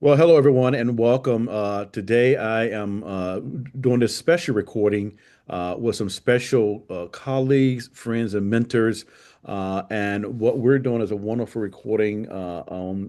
Well, hello everyone, and welcome. Today I am doing this special recording with some special colleagues, friends, and mentors. And what we're doing is a wonderful recording on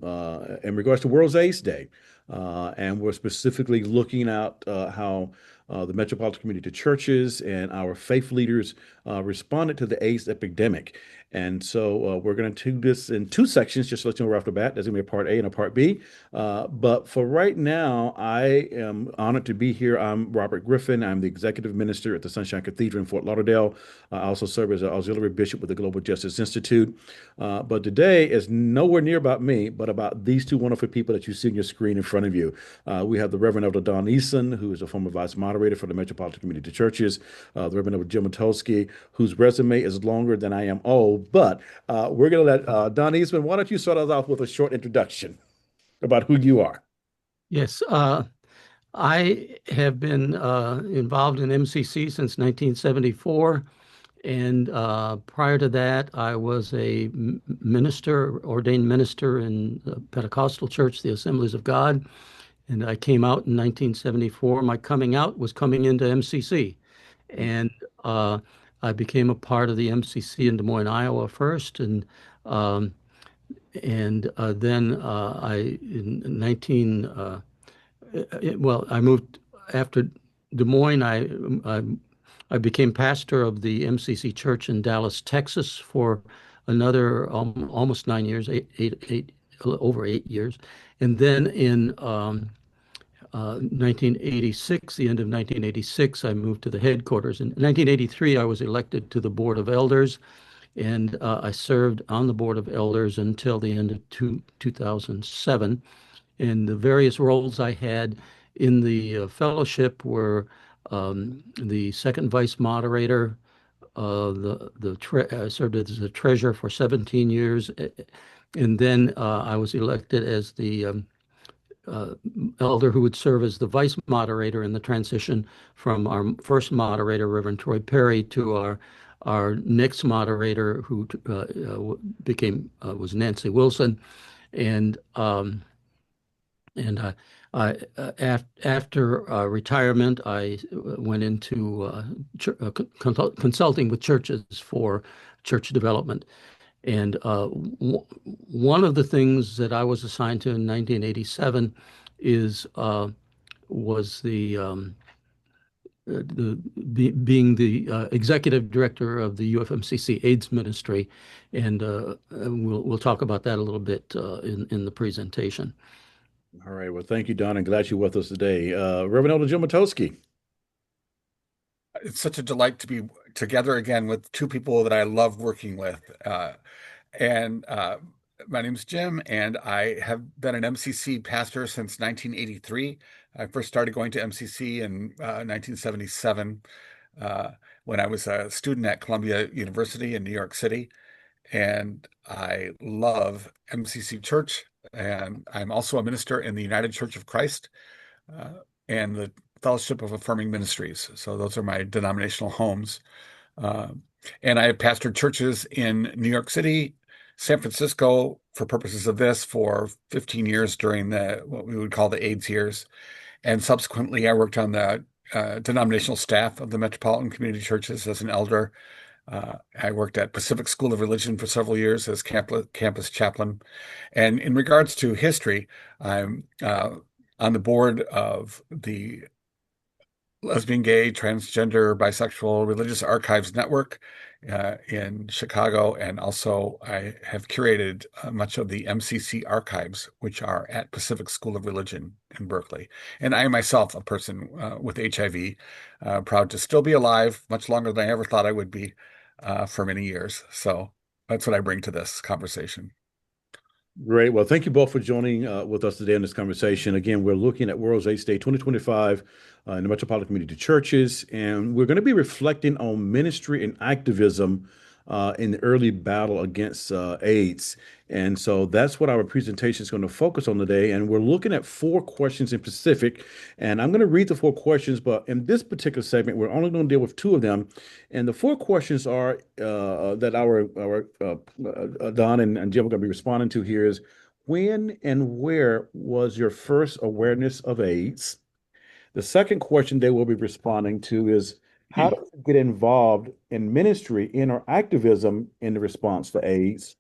in regards to World AIDS Day. And we're specifically looking at how the Metropolitan Community Churches and our faith leaders responded to the AIDS epidemic. And so we're going to do this in two sections, just to let you know right off the bat. There's going to be a part A and a part B. But for right now, I am honored to be here. I'm Robert Griffin. I'm the executive minister at the Sunshine Cathedral in Fort Lauderdale. I also serve as an auxiliary bishop with the Global Justice Institute. But today is nowhere near about me, but about these two wonderful people that you see on your screen in front of you. We have the Reverend Elder Don Eastman, who is a former vice moderator for the Metropolitan Community Churches, the Reverend Elder Jim Mitulski, whose resume is longer than I am old. But we're going to let Don Eastman, why don't you start us off with a short introduction about who you are? Yes, I have been involved in MCC since 1974, and prior to that, I was a minister, ordained minister in the Pentecostal Church, the Assemblies of God, and I came out in 1974. My coming out was coming into MCC, and I became a part of the MCC in Des Moines, Iowa first, um, and then I in 19. Well, I moved after Des Moines. I became pastor of the MCC Church in Dallas, Texas, for another almost 9 years, over 8 years, and then in 1986, the end of 1986, I moved to the headquarters. In 1983, I was elected to the Board of Elders, and I served on the Board of Elders until the end of 2007. And the various roles I had in the fellowship were the second vice moderator. I served as the treasurer for 17 years, and then I was elected as the elder who would serve as the vice moderator in the transition from our first moderator, Reverend Troy Perry, to our next moderator, who became was Nancy Wilson, and and after retirement, I went into consulting with churches for church development. And one of the things that I was assigned to in 1987 is was being the executive director of the UFMCC AIDS Ministry, and we'll talk about that a little bit in the presentation. All right. Well, thank you, Don, and glad you're with us today. Reverend Elder Jim Matowski. It's such a delight to be together again with two people that I love working with. And My name's Jim, and I have been an MCC pastor since 1983. I first started going to MCC in 1977 when I was a student at Columbia University in New York City. And I love MCC Church, and I'm also a minister in the United Church of Christ and the Fellowship of Affirming Ministries. So those are my denominational homes. Uh, and I have pastored churches in New York City, San Francisco for purposes of this for 15 years during the what we would call the AIDS years. And subsequently, I worked on the denominational staff of the Metropolitan Community Churches as an elder. I worked at Pacific School of Religion for several years as campus chaplain. And in regards to history, I'm on the board of the Lesbian, Gay, Transgender, Bisexual Religious Archives Network in Chicago. And also, I have curated much of the MCC archives, which are at Pacific School of Religion in Berkeley. And I myself, a person with HIV, proud to still be alive, much longer than I ever thought I would be for many years. So that's what I bring to this conversation. Great. Well, thank you both for joining with us today in this conversation. Again, we're looking at World AIDS Day 2025 in the Metropolitan Community Churches, and we're going to be reflecting on ministry and activism in the early battle against AIDS. And so that's what our presentation is going to focus on today. And we're looking at four questions in specific. And I'm going to read the four questions, but in this particular segment, we're only going to deal with two of them. And the four questions are that our Don and Jim are going to be responding to here is, when and where was your first awareness of AIDS? The second question they will be responding to is, how did you get involved in ministry in or activism in the response to AIDS?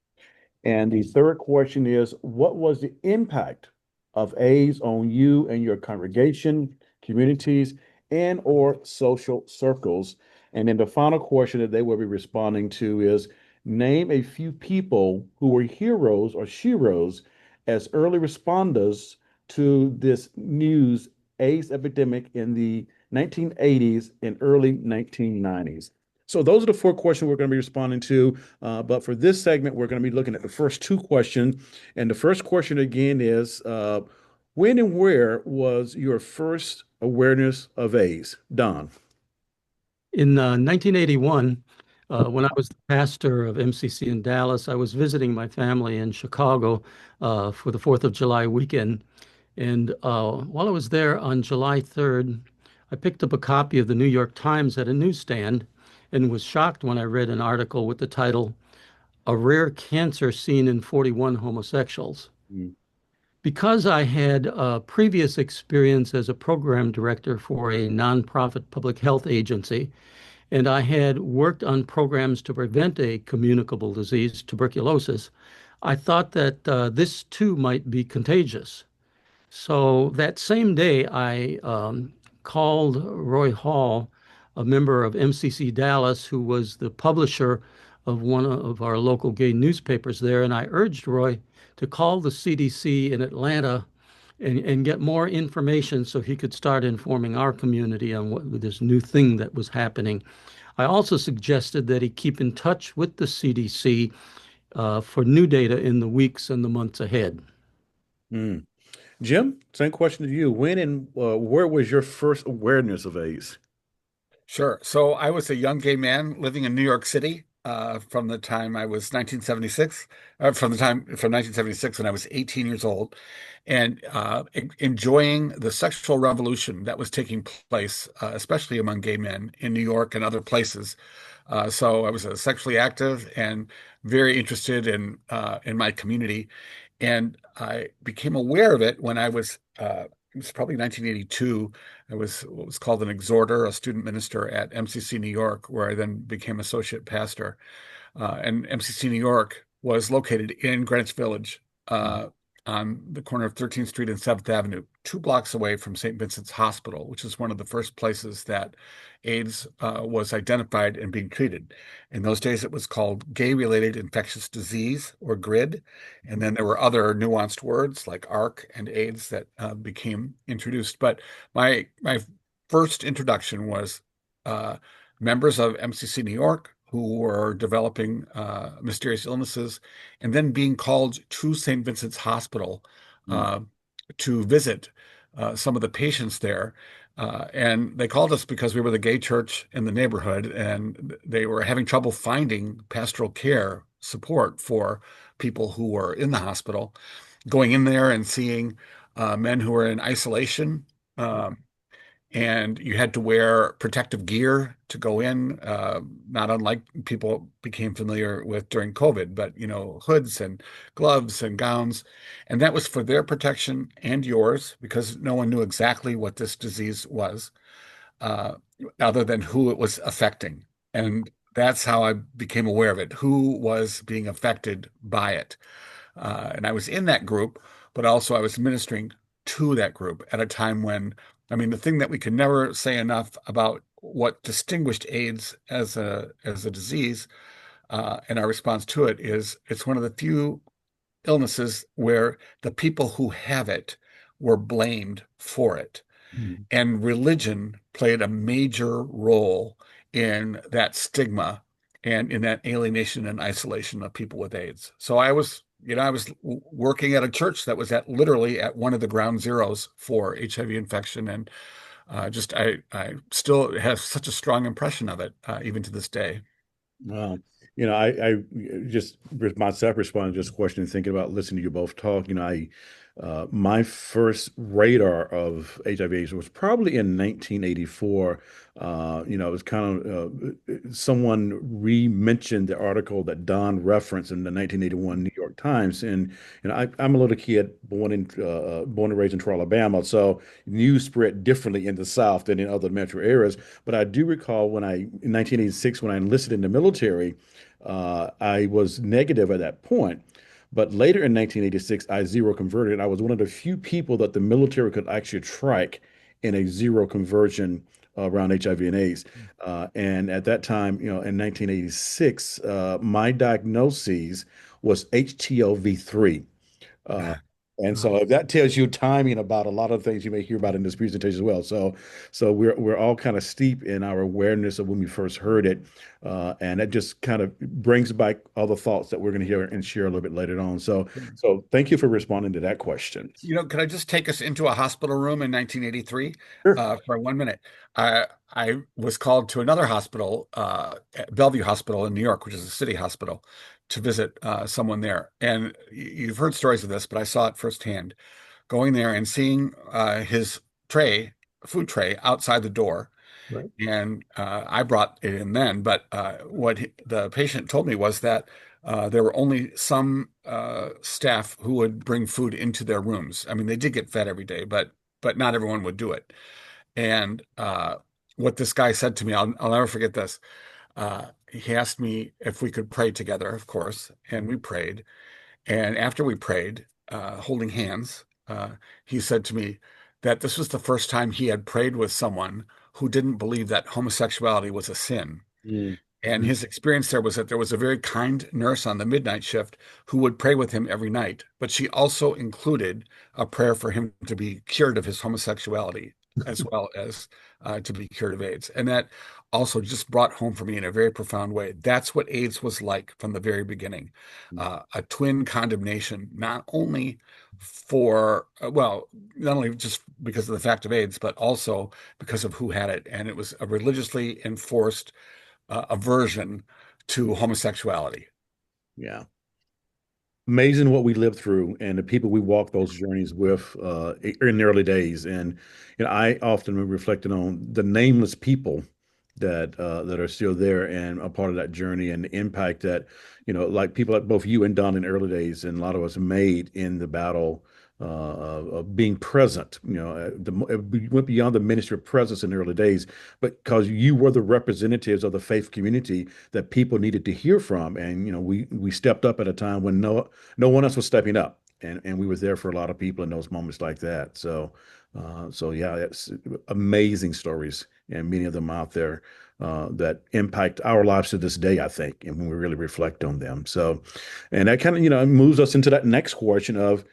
And the third question is, what was the impact of AIDS on you and your congregation, communities, and or social circles? And then the final question that they will be responding to is, name a few people who were heroes or sheros as early responders to this news AIDS epidemic in the 1980s and early 1990s. So those are the four questions we're going to be responding to. But for this segment, we're going to be looking at the first two questions. And the first question again is, when and where was your first awareness of AIDS? Don. In 1981, when I was the pastor of MCC in Dallas, I was visiting my family in Chicago for the 4th of July weekend. And while I was there on July 3rd, I picked up a copy of the New York Times at a newsstand and was shocked when I read an article with the title, A Rare Cancer Seen in 41 Homosexuals. Mm, Because I had previous experience as a program director for a nonprofit public health agency, and I had worked on programs to prevent a communicable disease, tuberculosis, I thought that this too might be contagious. So that same day, I called Roy Hall, a member of MCC Dallas, who was the publisher of one of our local gay newspapers there, and I urged Roy to call the CDC in Atlanta and get more information so he could start informing our community on what this new thing that was happening. I also suggested that he keep in touch with the CDC for new data in the weeks and the months ahead. mm. Jim, same question to you. When and where was your first awareness of AIDS? Sure. So I was a young gay man living in New York City from the time I was 1976, from 1976 when I was 18 years old, and enjoying the sexual revolution that was taking place, especially among gay men in New York and other places. So I was sexually active and very interested in my community, and I became aware of it when I was. It was probably 1982. I was what was called an exhorter, a student minister at MCC New York, where I then became associate pastor. And MCC New York was located in Greenwich Village, Mm, on the corner of 13th Street and 7th Avenue, 2 blocks away from St. Vincent's Hospital, which is one of the first places that AIDS was identified and being treated. In those days, it was called gay-related infectious disease, or GRID. And then there were other nuanced words like ARC and AIDS that became introduced. But my first introduction was uh, members of MCC New York who were developing mysterious illnesses, and then being called to St. Vincent's Hospital mm, uh, to visit some of the patients there. And they called us because we were the gay church in the neighborhood, and they were having trouble finding pastoral care support for people who were in the hospital. Going in there and seeing men who were in isolation, um, and you had to wear protective gear to go in, not unlike people became familiar with during COVID, but hoods and gloves and gowns. And that was for their protection and yours, because no one knew exactly what this disease was, uh, other than who it was affecting. And that's how I became aware of it, who was being affected by it. And I was in that group, but also I was ministering to that group at a time when, I mean, the thing that we could never say enough about what distinguished AIDS as a disease, and our response to it, is it's one of the few illnesses where the people who have it were blamed for it. mm. And religion played a major role in that stigma and in that alienation and isolation of people with AIDS. So I was working at a church that was at literally at one of the ground zeros for HIV infection, and I still have such a strong impression of it, even to this day. Wow. I just with myself responding to this question and thinking about listening to you both talk. My first radar of HIV/AIDS was probably in 1984. It was kind of someone re-mentioned the article that Don referenced in the 1981 New York Times, and I'm a little kid born and raised in Troy, Alabama, so news spread differently in the South than in other metro areas. But I do recall in 1986 when I enlisted in the military, I was negative at that point. But later in 1986, I zero converted. I was one of the few people that the military could actually track in a zero conversion around HIV and AIDS. And at that time, in 1986, my diagnosis was HTLV3. Uh, and Wow. so that tells you timing about a lot of things you may hear about in this presentation as well. So we're all kind of steep in our awareness of when we first heard it, and that just kind of brings back all the thoughts that we're going to hear and share a little bit later on. So thank you for responding to that question. Could I just take us into a hospital room in 1983 Sure. for 1 minute? I was called to another hospital, at Bellevue Hospital in New York, which is a city hospital, to visit someone there. And you've heard stories of this, but I saw it firsthand. Going there and seeing his tray, food tray, outside the door. Right. And I brought it in then, but the patient told me was that there were only some staff who would bring food into their rooms. I mean, they did get fed every day, but not everyone would do it. And what this guy said to me, I'll never forget this. He asked me if we could pray together, of course, and we prayed. And after we prayed, holding hands, he said to me that this was the first time he had prayed with someone who didn't believe that homosexuality was a sin. Mm, And mm, his experience there was that there was a very kind nurse on the midnight shift who would pray with him every night, but she also included a prayer for him to be cured of his homosexuality as well as to be cured of AIDS. And that also just brought home for me in a very profound way. That's what AIDS was like from the very beginning. A twin condemnation, not only for, not only just because of the fact of AIDS, but also because of who had it. And it was a religiously enforced aversion to homosexuality. yeah. Amazing what we lived through and the people we walked those journeys with in the early days. And I often reflected on the nameless people that are still there and a part of that journey and the impact that like people like both you and Don in the early days and a lot of us made in the battle of being present. We went beyond the ministry of presence in the early days, but because you were the representatives of the faith community that people needed to hear from, and we stepped up at a time when no one else was stepping up, and we were there for a lot of people in those moments like that. So yeah, it's amazing stories, and many of them out there that impact our lives to this day, I think, and when we really reflect on them. So, and that kind of moves us into that next question of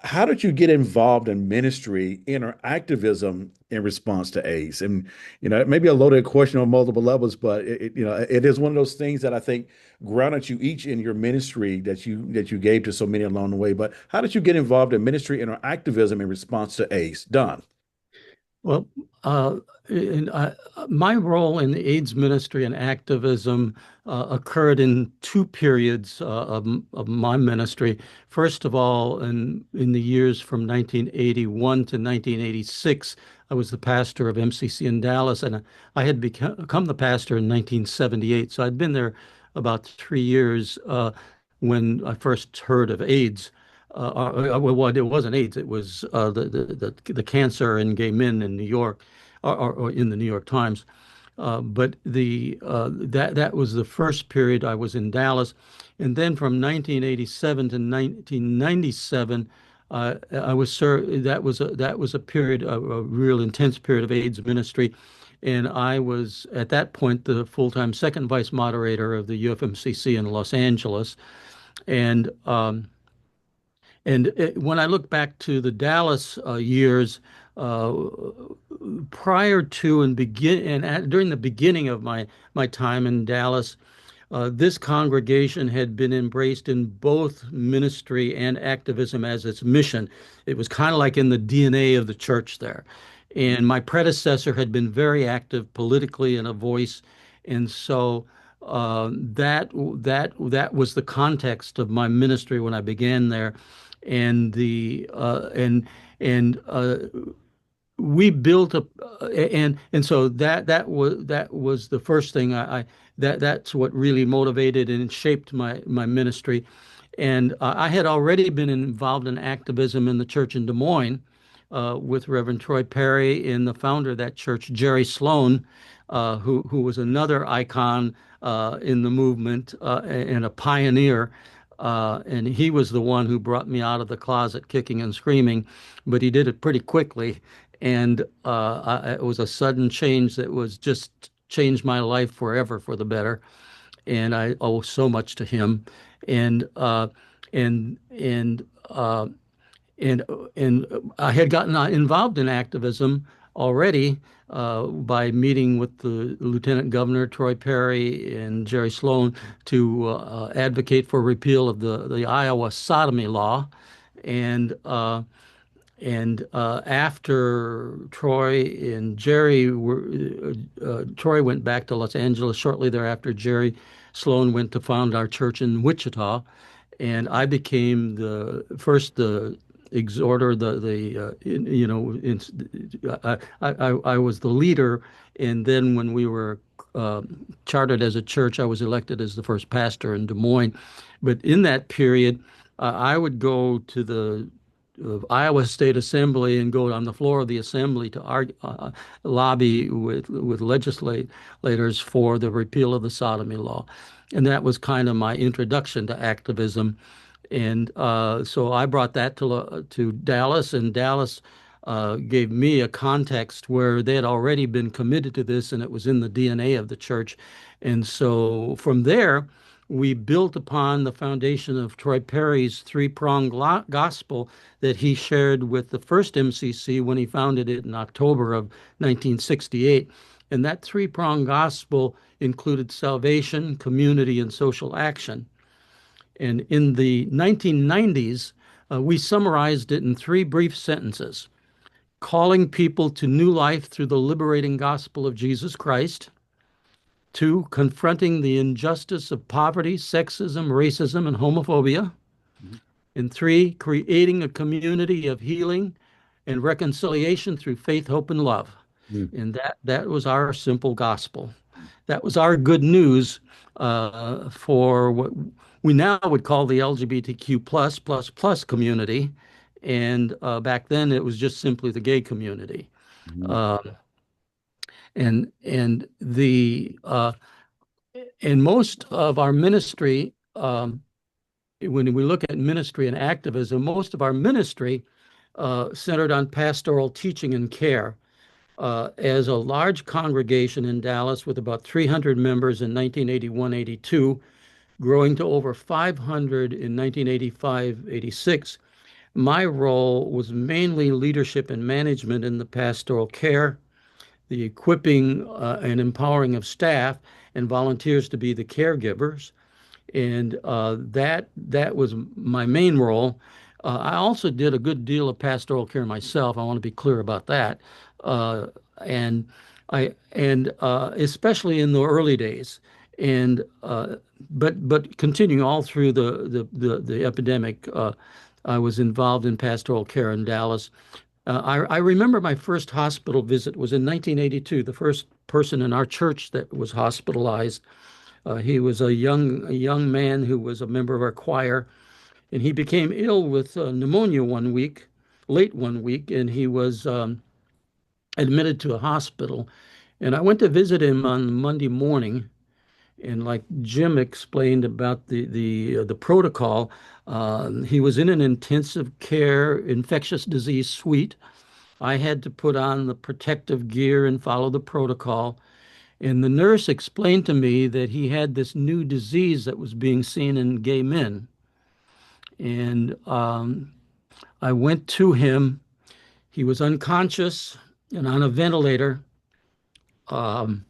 how did you get involved in ministry or activism in response to AIDS? And it may be a loaded question on multiple levels, but it is one of those things that I think grounded you each in your ministry that you gave to so many along the way. But how did you get involved in ministry or activism in response to AIDS? Don. Well, in, my role in the AIDS ministry and activism occurred in two periods of my ministry. First of all, in the years from 1981 to 1986, I was the pastor of MCC in Dallas, and I had become the pastor in 1978. So I'd been there about 3 years when I first heard of AIDS. Well, it wasn't AIDS. It was the cancer in gay men in New York, or in the New York Times. But the that was the first period I was in Dallas, and then from 1987 to 1997, I was that was a period, a real intense period of AIDS ministry, and I was at that point the full-time second vice moderator of the UFMCC in Los Angeles, and when I look back to the Dallas years, uh, prior to during the beginning of my time in Dallas, this congregation had been embraced in both ministry and activism as its mission. It was kind of like in the DNA of the church there. And my predecessor had been very active politically and a voice. And so That was the context of my ministry when I began there, and the and we built up, and so that was the first thing that's what really motivated and shaped my ministry. And I had already been involved in activism in the church in Des Moines with Reverend Troy Perry and the founder of that church, Jerry Sloan, who was another icon in the movement and a pioneer. And he was the one who brought me out of the closet kicking and screaming, but he did it pretty quickly. And it was a sudden change that was just changed my life forever for the better. And I owe so much to him. And and and uh, and and I had gotten involved in activism already by meeting with the Lieutenant Governor Troy Perry and Jerry Sloan to advocate for repeal of the Iowa sodomy law, and after Troy and Jerry Troy went back to Los Angeles shortly thereafter. Jerry Sloan went to found our church in Wichita, and I became the exhorter, I was the leader, and then when we were chartered as a church, I was elected as the first pastor in Des Moines. But in that period, I would go to the Iowa State Assembly and go on the floor of the assembly to lobby with legislators for the repeal of the sodomy law. And that was kind of my introduction to activism. And so I brought that to Dallas, and Dallas gave me a context where they had already been committed to this, and it was in the DNA of the church. And so from there, we built upon the foundation of Troy Perry's three-pronged gospel that he shared with the first MCC when he founded it in October of 1968. And that three-pronged gospel included salvation, community, and social action. And in the 1990s, we summarized it in three brief sentences: calling people to new life through the liberating gospel of Jesus Christ; two, confronting the injustice of poverty, sexism, racism, and homophobia; Mhm. and three, creating a community of healing and reconciliation through faith, hope, and love. Mm. And that was our simple gospel. That was our good news for what we now would call the LGBTQ plus community. And back then it was just simply the gay community. Mhm. Uh, and most of our ministry, when we look at ministry and activism, most of our ministry centered on pastoral teaching and care. As a large congregation in Dallas with about 300 members in 1981-82, growing to over 500 in 1985-86, my role was mainly leadership and management in the pastoral care, the equipping and empowering of staff and volunteers to be the caregivers, and that was my main role. I also did a good deal of pastoral care myself. I want to be clear about that, uh, and especially in the early days, and but continuing all through the epidemic, I was involved in pastoral care in Dallas. I remember my first hospital visit was in 1982. The first person in our church that was hospitalized. He was a young man who was a member of our choir, and he became ill with pneumonia late one week, and he was admitted to a hospital. And I went to visit him on Monday morning, and like Jim explained about the protocol, he was in an intensive care infectious disease suite. I had to put on the protective gear and follow the protocol. And the nurse explained to me that he had this new disease that was being seen in gay men. And I went to him. He was unconscious and on a ventilator. Um,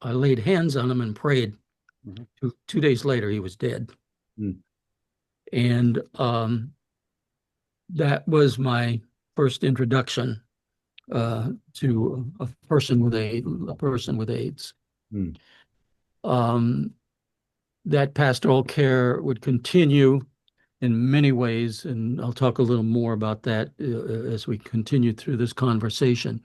I laid hands on him and prayed. Mhm. Two days later, he was dead. Mm. And that was my first introduction to a person with AIDS. Mm. Um, that pastoral care would continue in many ways, and I'll talk a little more about that as we continue through this conversation.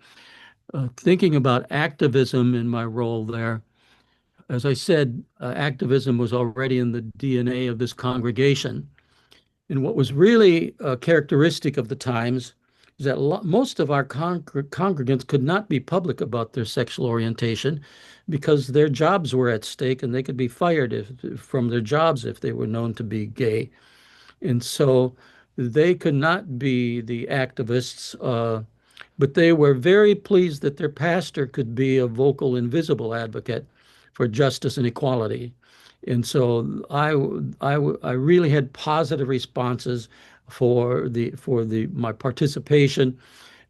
Thinking about activism in my role there, as I said, activism was already in the DNA of this congregation. And what was really characteristic of the times is that most of our congregants could not be public about their sexual orientation because their jobs were at stake and they could be fired from their jobs if they were known to be gay. And so they could not be the activists, but they were very pleased that their pastor could be a vocal and visible advocate for justice and equality. And so I really had positive responses for my participation,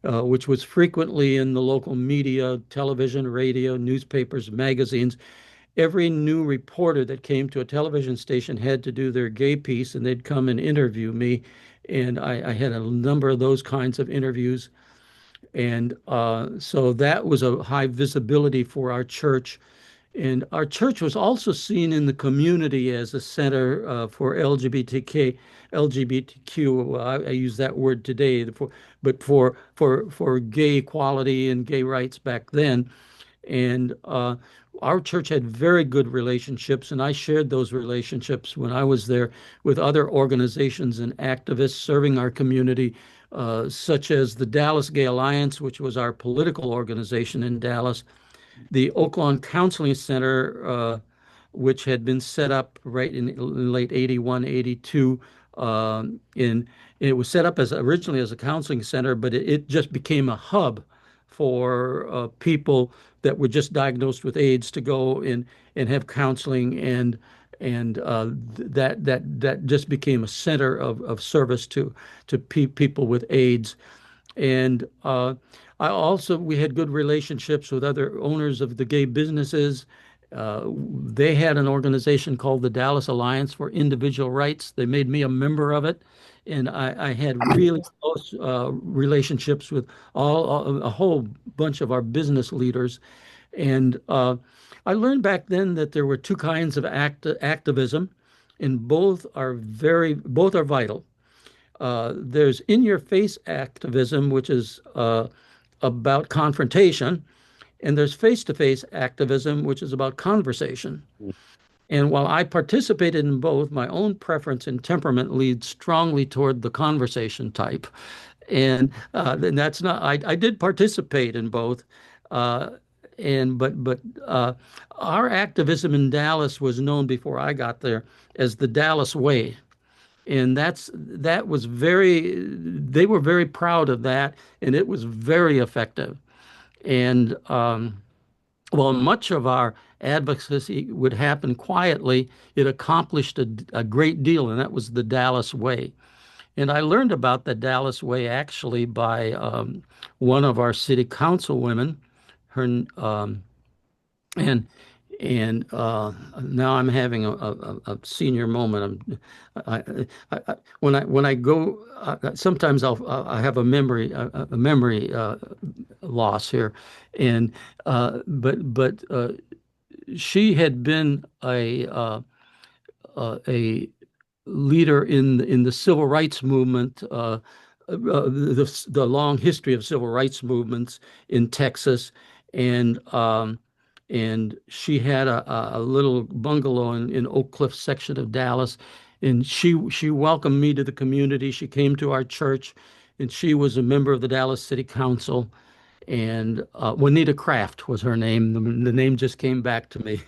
which was frequently in the local media, television, radio, newspapers, magazines. Every new reporter that came to a television station had to do their gay piece, and they'd come and interview me. And I had a number of those kinds of interviews. And so that was a high visibility for our church. And our church was also seen in the community as a center for LGBTQ. I use that word today, but for gay equality and gay rights back then. And our church had very good relationships, and I shared those relationships when I was there with other organizations and activists serving our community, such as the Dallas Gay Alliance, which was our political organization in Dallas, the Oaklawn Counseling Center, which had been set up right in late 81, 82. It was set up as originally as a counseling center, but it just became a hub for people that were just diagnosed with AIDS to go and have counseling, and that just became a center of service to people with AIDS. And we had good relationships with other owners of the gay businesses. They had an organization called the Dallas Alliance for Individual Rights. They made me a member of it. And I had really close relationships with a whole bunch of our business leaders. And I learned back then that there were two kinds of activism, and both are vital. There's in-your-face activism, which is about confrontation, and there's face-to-face activism, which is about conversation. And while I participated in both, my own preference and temperament leads strongly toward the conversation type. And that's not, I did participate in both. Uh, but our activism in Dallas was known before I got there as the Dallas Way. And that was they were very proud of that, and it was very effective. And while much of our advocacy would happen quietly, it accomplished a great deal, and that was the Dallas Way. And I learned about the Dallas Way actually by one of our city council women. Her and now I'm having a senior moment. When I go, sometimes I have a memory loss here, and but she had been a leader in the civil rights movement, the long history of civil rights movements in Texas, and and she had a little bungalow in Oak Cliff section of Dallas, and she welcomed me to the community. She came to our church, and she was a member of the Dallas City Council. And Juanita Kraft was her name. The name just came back to me.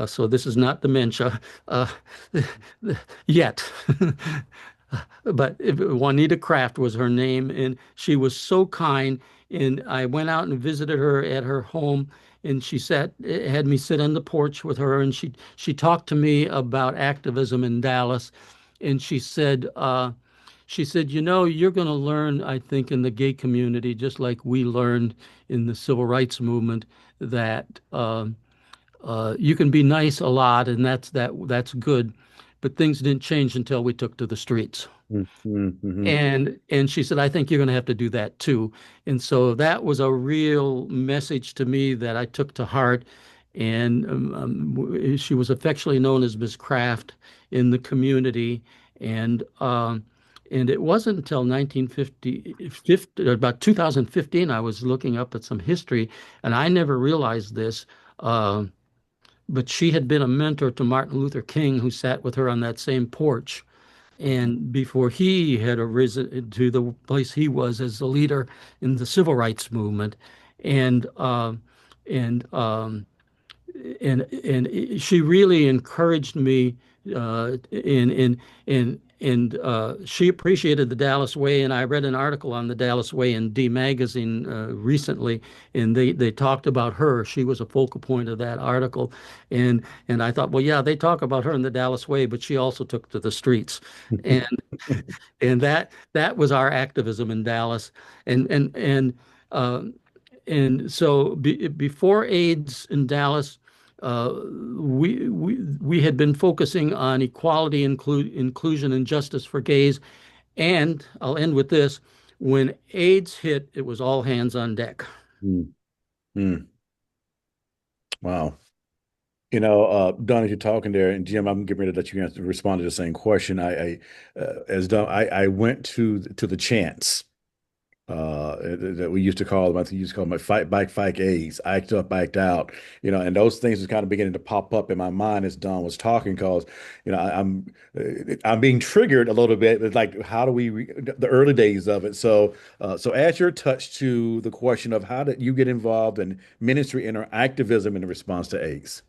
So this is not dementia yet. But Juanita Kraft was her name, and she was so kind. And I went out and visited her at her home, and had me sit on the porch with her, and she talked to me about activism in Dallas, and she said, you're going to learn, I think, in the gay community, just like we learned in the civil rights movement, that you can be nice a lot, and that's good, but things didn't change until we took to the streets. Mm-hmm. And she said, I think you're going to have to do that too. And so that was a real message to me that I took to heart. and she was affectionately known as Miss Craft in the community. And and it wasn't until 1950, about 2015, I was looking up at some history, and I never realized this. Uh, but she had been a mentor to Martin Luther King, who sat with her on that same porch. And before he had arisen to the place he was as a leader in the civil rights movement, and and um, and she really encouraged me and she appreciated the Dallas Way. And I read an article on the Dallas Way in D Magazine recently, and they talked about her. She was a focal point of that article, and I thought, well, yeah, they talk about her in the Dallas Way, but she also took to the streets, and that was our activism in Dallas, and and and. Uh, and so before AIDS in Dallas, uh, we had been focusing on equality, inclusion, and justice for gays. And I'll end with this: when AIDS hit, it was all hands on deck. Mm, mm. Wow. Don, as you're talking there, and Jim, I'm getting ready to let you answer, respond to the same question. As Don, I went to the chants that we used to call them. I think you used to call them like fight back, fight AIDS, act up, act out. And those things was kind of beginning to pop up in my mind as Don was talking, because I'm being triggered a little bit. It's like, how do we the early days of it? So add your touch to the question of how did you get involved in ministry and or activism in response to AIDS?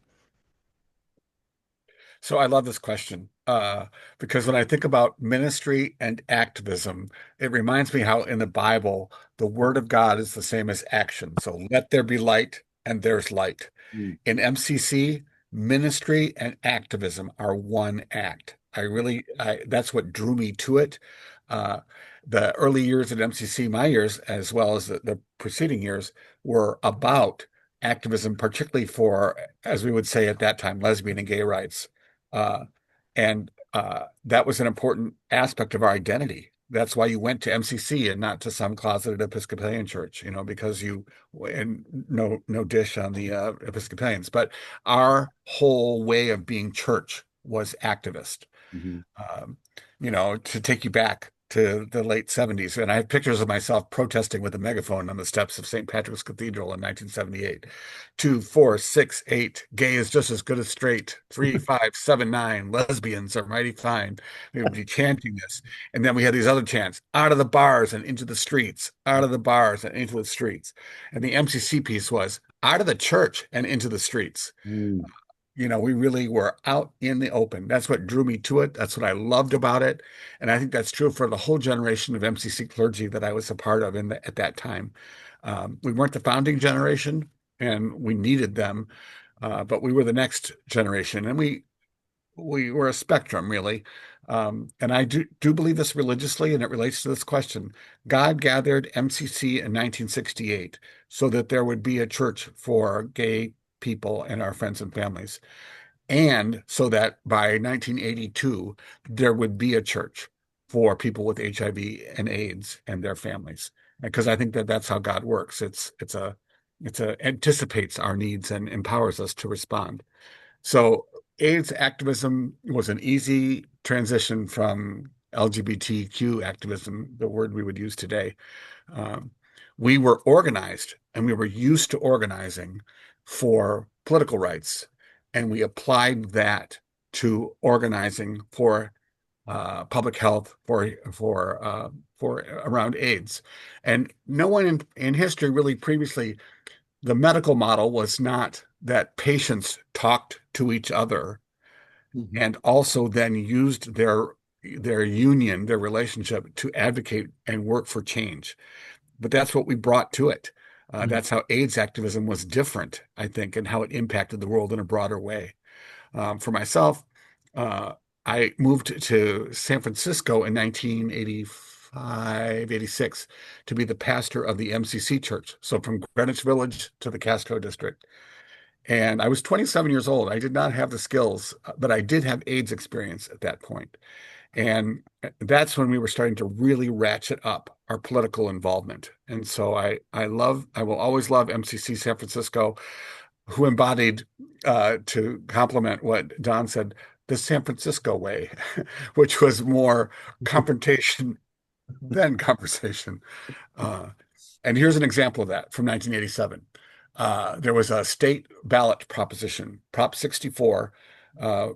So I love this question because when I think about ministry and activism, it reminds me how in the Bible, the word of God is the same as action. So let there be light, and there's light. Mm, In MCC, ministry and activism are one act. That's what drew me to it. Uh, the early years at MCC, my years, as well as the preceding years, were about activism, particularly for, as we would say at that time, lesbian and gay rights. Uh, and that was an important aspect of our identity. That's why you went to MCC and not to some closeted Episcopalian church, because and no dish on the Episcopalians, but our whole way of being church was activist. mhm. um, to take you back to the late 70s. And I have pictures of myself protesting with a megaphone on the steps of St. Patrick's Cathedral in 1978. 2, 4, 6, 8, gay is just as good as straight. 3, 5, 7, 9, lesbians are mighty fine. We would be chanting this. And then we had these other chants, out of the bars and into the streets, out of the bars and into the streets. And the MCC piece was out of the church and into the streets. Mm, We really were out in the open. That's what drew me to it. That's what I loved about it. And I think that's true for the whole generation of MCC clergy that I was a part of at that time. We weren't the founding generation, and we needed them, but we were the next generation, and we were a spectrum, really. And I do believe this religiously, and it relates to this question. God gathered MCC in 1968 so that there would be a church for gay people and our friends and families, and so that by 1982 there would be a church for people with HIV and AIDS and their families. Because I think that that's how God works. It's a anticipates our needs and empowers us to respond. So AIDS activism was an easy transition from LGBTQ activism, the word we would use today. Um, we were organized, and we were used to organizing for political rights, and we applied that to organizing for public health, for around AIDS. And no one in history really previously, the medical model was not that patients talked to each other mhm, and also then used their union, their relationship to advocate and work for change. But that's what we brought to it. That's how AIDS activism was different, I think, and how it impacted the world in a broader way. For myself, uh, I moved to San Francisco in 1985, 86 to be the pastor of the MCC church. So from Greenwich Village to the Castro district. And I was 27 years old. I did not have the skills, but I did have AIDS experience at that point. And that's when we were starting to really ratchet up our political involvement. And so I will always love MCC San Francisco, who embodied, to complement what Don said, the San Francisco way, which was more confrontation than conversation. Uh, and here's an example of that from 1987. There was a state ballot proposition, Prop 64, uh,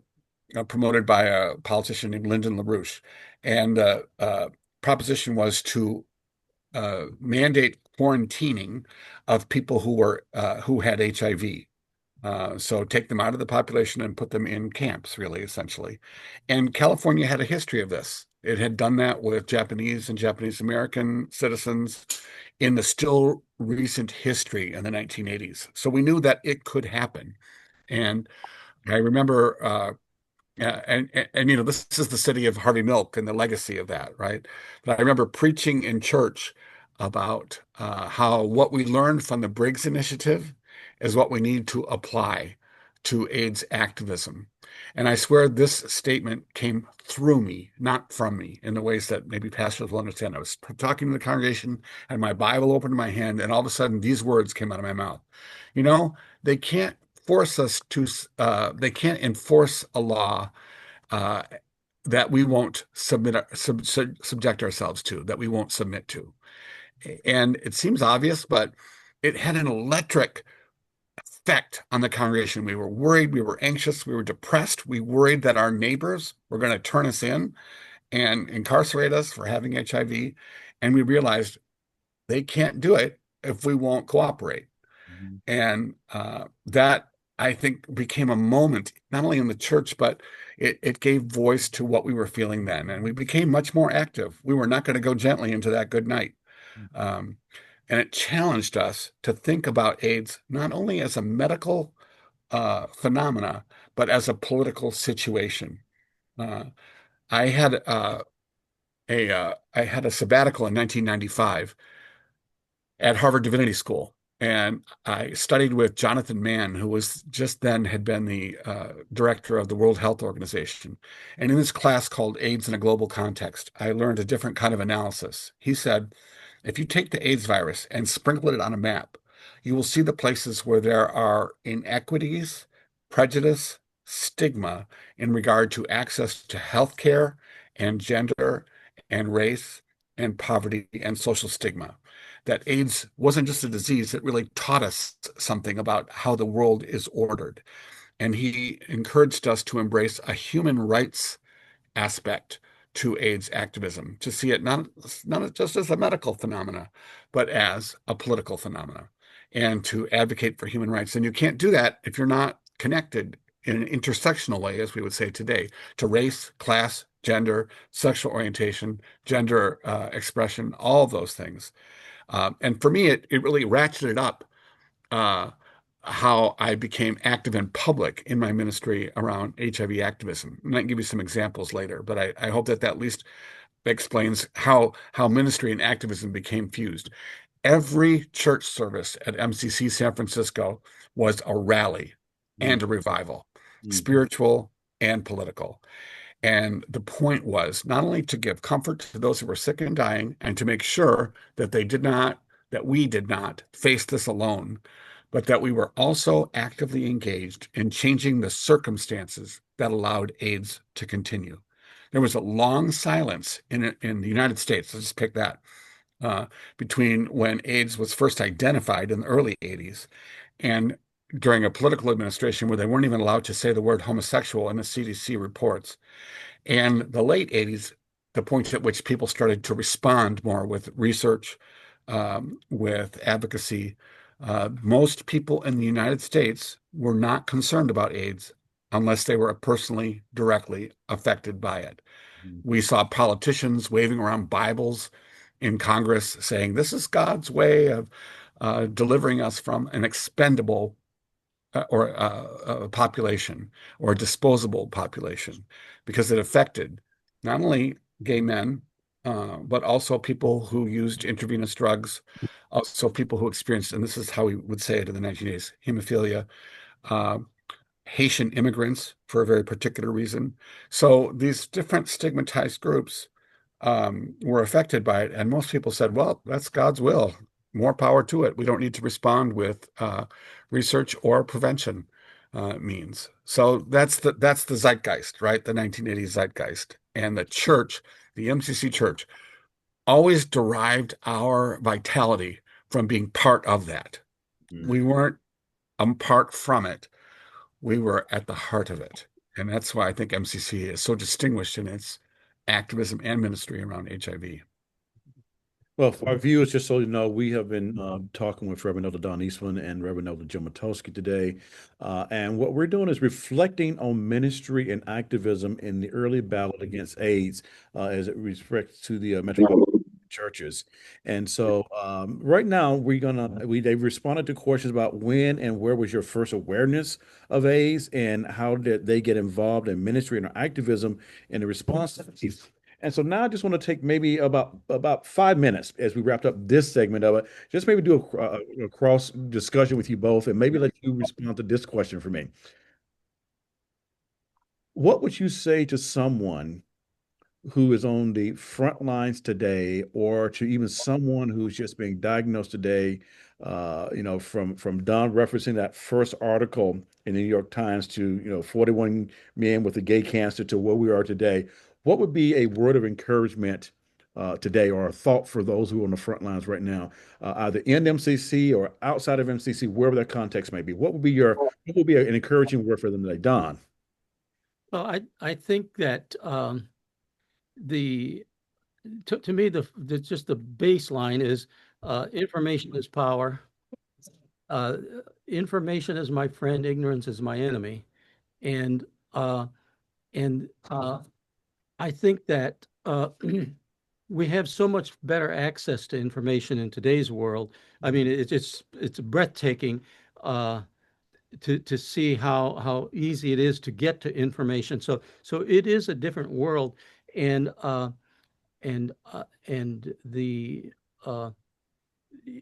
promoted by a politician named Lyndon LaRouche. And proposition was to mandate quarantining of people who had HIV. So take them out of the population and put them in camps, really, essentially. And California had a history of this. It had done that with Japanese and Japanese American citizens in the still recent history in the 1980s. So we knew that it could happen. And I remember, this is the city of Harvey Milk and the legacy of that, right? But I remember preaching in church about how what we learned from the Briggs Initiative is what we need to apply to AIDS activism. And I swear this statement came through me, not from me, in the ways that maybe pastors will understand. I was talking to the congregation, and my Bible opened in my hand, and all of a sudden these words came out of my mouth. You know, they can't force us to, they can't enforce a law uh, that we won't subject ourselves to, that we won't submit to. And it seems obvious, but it had an electric effect on the congregation. We were worried, we were anxious, we were depressed, we worried that our neighbors were going to turn us in and incarcerate us for having HIV. And we realized they can't do it if we won't cooperate. Mhm. And that, I think, became a moment, not only in the church, but it gave voice to what we were feeling then. And we became much more active. We were not going to go gently into that good night. Um, and it challenged us to think about AIDS not only as a medical phenomena, but as a political situation. Uh, I had I had a sabbatical in 1995 at Harvard Divinity School. And I studied with Jonathan Mann, who was just then had been the director of the World Health Organization. And in this class called AIDS in a Global Context, I learned a different kind of analysis. He said, if you take the AIDS virus and sprinkle it on a map, you will see the places where there are inequities, prejudice, stigma in regard to access to healthcare and gender and race and poverty and social stigma. That AIDS wasn't just a disease, it really taught us something about how the world is ordered. And he encouraged us to embrace a human rights aspect to AIDS activism, to see it not just as a medical phenomena, but as a political phenomena, and to advocate for human rights. And you can't do that if you're not connected in an intersectional way, as we would say today, to race, class, gender, sexual orientation, gender expression, all of those things. And for me, it really ratcheted up uh, how I became active in public in my ministry around HIV activism. And I can give you some examples later, but I hope that at least explains how ministry and activism became fused. Every church service at MCC San Francisco was a rally Mhm. and a revival, Mhm. spiritual and political. And the point was not only to give comfort to those who were sick and dying and to make sure that that we did not face this alone, but that we were also actively engaged in changing the circumstances that allowed AIDS to continue. There was a long silence in the United States, let's just pick that, uh, between when AIDS was first identified in the early 80s and during a political administration where they weren't even allowed to say the word homosexual in the CDC reports. And the late 80s, the point at which people started to respond more with research, with advocacy. Most people in the United States were not concerned about AIDS unless they were personally, directly affected by it. Mhm. We saw politicians waving around Bibles in Congress saying, this is God's way of delivering us from an expendable or a population or a disposable population because it affected not only gay men, but also people who used intravenous drugs, also people who experienced, and this is how we would say it in the 1980s, hemophilia, uh, Haitian immigrants for a very particular reason. So these different stigmatized groups were affected by it. And most people said, well, that's God's will. more power to it. We don't need to respond with research or prevention means. So that's the zeitgeist, right? The 1980s zeitgeist. And the church, the MCC church, always derived our vitality from being part of that. Mm. We weren't apart from it. We were at the heart of it. And that's why I think MCC is so distinguished in its activism and ministry around HIV. Well, for our viewers, just so you know, we have been talking with Reverend Elder Don Eastman and Reverend Elder Jim Mitulski today. And what we're doing is reflecting on ministry and activism in the early battle against AIDS as it respects to the Metropolitan churches. And so right now they've responded to questions about when and where was your first awareness of AIDS and how did they get involved in ministry and activism in the response to AIDS. And so now I just want to take maybe about 5 minutes as we wrapped up this segment of it, just maybe do a cross discussion with you both and maybe let you respond to this question for me. What would you say to someone who is on the front lines today, or to even someone who's just being diagnosed today, from Don referencing that first article in the New York Times to, 41 men with the gay cancer to where we are today, what would be a word of encouragement today or a thought for those who are on the front lines right now, either in MCC or outside of MCC, wherever their context may be? What would be an encouraging word for them today, Don? Well, I think that the to me the just the baseline is information is power. Uh, Information is my friend, ignorance is my enemy, and uh, and I think that we have so much better access to information in today's world. I mean, it's breathtaking to see how easy it is to get to information. So it is a different world, and the uh,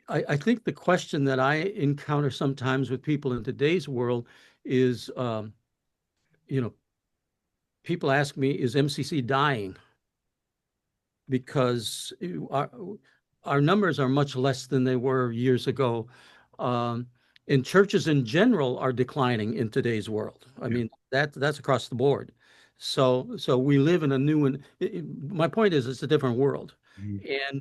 I think the question that I encounter sometimes with people in today's world is, you know, people ask me, is MCC dying? Because our numbers are much less than they were years ago. Um, and churches in general are declining in today's world. I Yeah. mean, that's across the board. So we live in a new and my point is it's a different world. Mhm.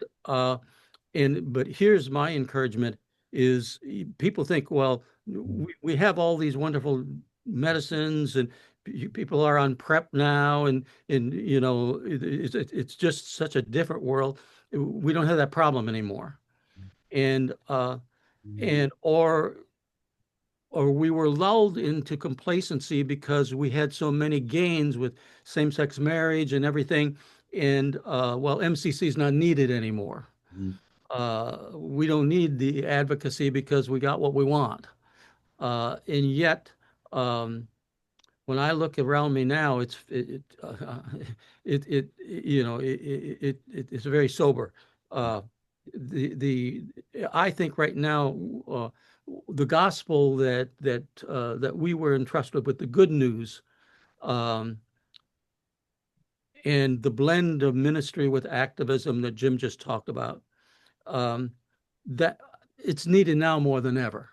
And but here's my encouragement is people think, well, we have all these wonderful medicines and people are on PrEP now and it's just such a different world. We don't have that problem anymore. And and or we were lulled into complacency because we had so many gains with same-sex marriage and everything. And well, MCC is not needed anymore. Mhm. We don't need the advocacy because we got what we want. And yet, when I look around me now, it's very sober. Uh, the I think right now the gospel that we were entrusted with the good news um, and the blend of ministry with activism that Jim just talked about um, that it's needed now more than ever.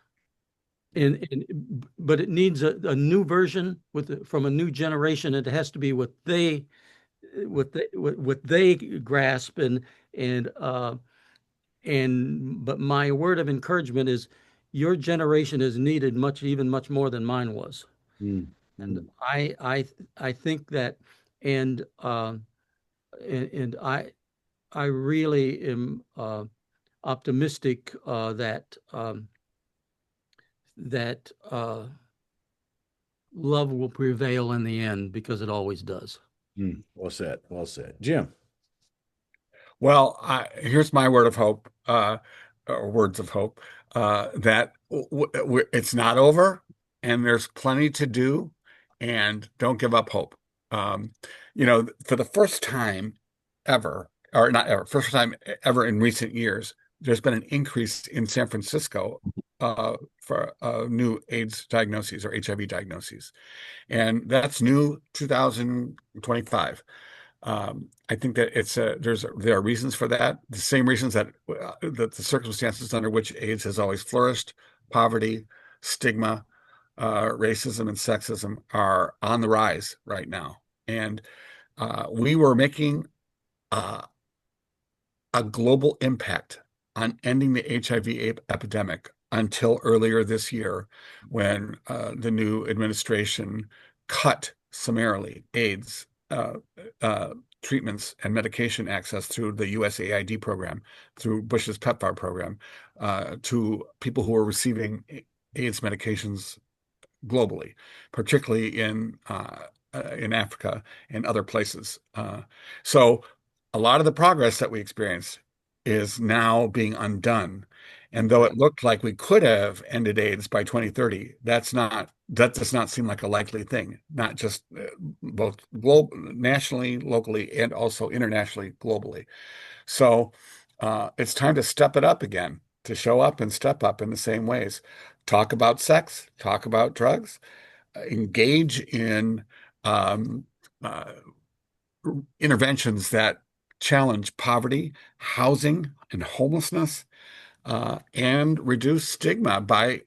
But it needs a new version from a new generation. It has to be what they grasp and but my word of encouragement is your generation is needed much more than mine was. Mhm. And Mhm. I think that and and I really am optimistic that love will prevail in the end because it always does. Well said. Well said. Jim. Well, here's my word of hope, or words of hope, that it's not over and there's plenty to do and don't give up hope. Um, for the first time ever, or not ever, first time ever in recent years, there's been an increase in San Francisco for new AIDS diagnoses or HIV diagnoses. And that's new 2025. I think that there are reasons for that. The same reasons that the circumstances under which AIDS has always flourished, poverty, stigma, racism, and sexism are on the rise right now. And we were making uh, a global impact on ending the HIV epidemic until earlier this year, when the new administration cut summarily AIDS uh, treatments and medication access through the USAID program, through Bush's PEPFAR program, to people who are receiving AIDS medications globally, particularly in Africa and other places. So a lot of the progress that we experienced is now being undone. And though it looked like we could have ended AIDS by 2030, that does not seem like a likely thing, not just both nationally, locally, and also internationally, globally. So it's time to step it up again, to show up and step up in the same ways. Talk about sex, talk about drugs, engage in um, uh, interventions that challenge poverty, housing, and homelessness, and reduce stigma by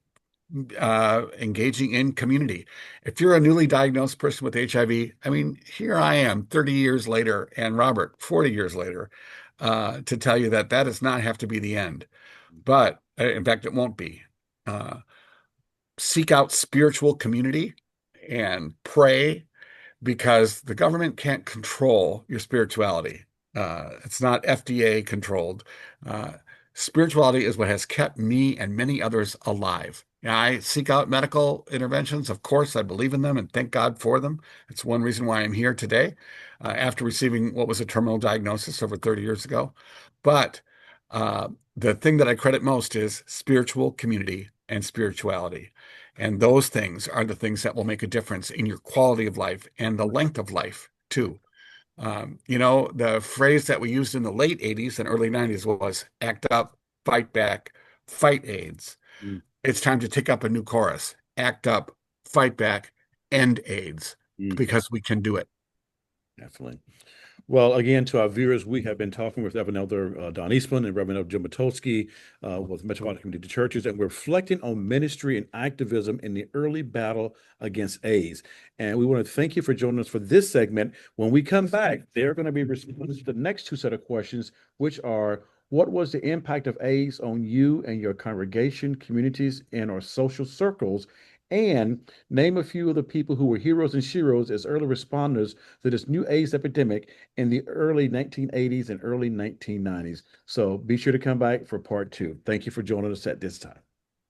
engaging in community. If you're a newly diagnosed person with HIV, I mean, here I am 30 years later, and Robert, 40 years later, to tell you that that does not have to be the end. But in fact, it won't be. Uh, Seek out spiritual community and pray, because the government can't control your spirituality. It's not FDA controlled. Uh, Spirituality is what has kept me and many others alive. Yeah, I seek out medical interventions. Of course, I believe in them and thank God for them. It's one reason why I'm here today, after receiving what was a terminal diagnosis over 30 years ago. But the thing that I credit most is spiritual community and spirituality. And those things are the things that will make a difference in your quality of life and the length of life, too. The phrase that we used in the late 80s and early 90s was act up, fight back, fight AIDS. Mm, It's time to take up a new chorus: act up, fight back, end AIDS, mm, because we can do it. definitely. Well, again, to our viewers, we have been talking with Reverend Elder Don Eastman and Reverend Elder Jim Mitulski with Metropolitan Community Churches, and we're reflecting on ministry and activism in the early battle against AIDS. And we want to thank you for joining us for this segment. When we come back, they're going to be responding to the next two set of questions, which are: what was the impact of AIDS on you and your congregation, communities, and our social circles? And name a few of the people who were heroes and sheros as early responders to this new AIDS epidemic in the early 1980s and early 1990s. So be sure to come back for part two. Thank you for joining us at this time.